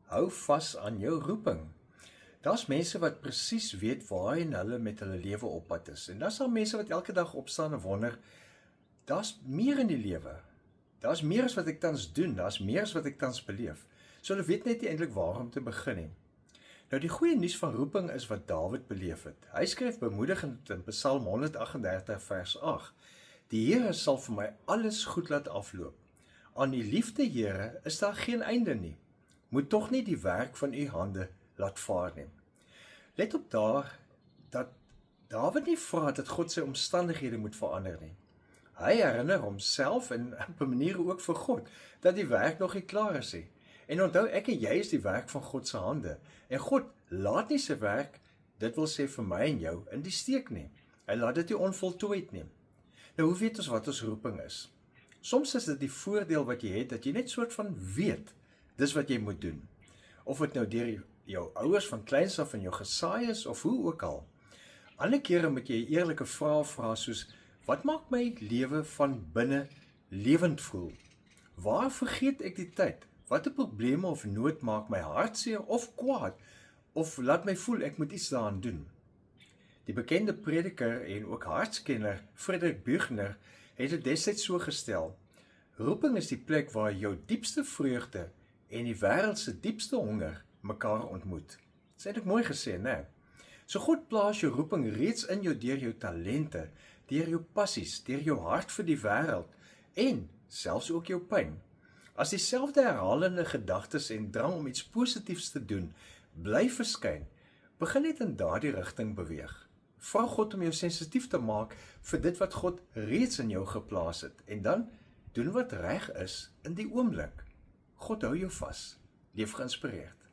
Hou vas aan jou roeping. Daar's mense wat presies weet waarheen hulle met hulle lewe op pad is. En daar's al mense wat elke dag opstaan en wonder, daar's meer in die lewe. Daar's meer as wat ek tans doen, daar's meer as wat ek tans beleef. So hulle weet net nie eintlik waar om te begin nie. Nou die goeie nuus van roeping is wat Dawid beleef het. Hy skryf bemoedigend in Psalm 138 vers 8: Die Here sal vir my alles goed laat afloop. Aan die liefde, Here, is daar geen einde nie. Moet tog nie die werk van u hande laat vaar nie. Let op dat Dawid nie vra dat God sy omstandighede moet verander nie. Hy herinner homself en op 'n manier ook vir God dat die werk nog nie klaar is nie. En onthou, ek en jy is die werk van God se hande. En God laat nie sy werk, dit wil sê vir my en jou, in die steek nie. Hy laat dit nie onvoltooid nie. Nou, hoe weet ons wat ons roeping is? Soms is dit die voordeel wat jy het, dat jy net soort van weet, dis wat jy moet doen. Of dit nou deur jou ouers van kleins af in jou gesaai is, of hoe ook al. Ander kere moet jy eerlike vrae vra soos, wat maak my lewe van binne lewend voel? Waar vergeet ek die tyd? Watter probleme of nood maak my hartseer of kwaad? Of laat my voel ek moet iets daaraan doen? Die bekende prediker en ook hartskenner Friedrich Buechner het dit destyds so gestel: roeping is die plek waar jou diepste vreugde en die wêreld se diepste honger mekaar ontmoet. Dit is eintlik mooi gesê, né? So God plaas jou roeping reeds in jou deur jou talente, deur jou passies, deur jou hart vir die wêreld en selfs ook jou pyn. As dieselfde herhalende gedagtes en drang om iets positiefs te doen bly verskyn, begin net in daardie rigting beweeg. Vra God om jou sensitief te maak vir dit wat God reeds in jou geplaas het en dan doen wat reg is in die oomblik. God hou jou vas. Leef geïnspireerd.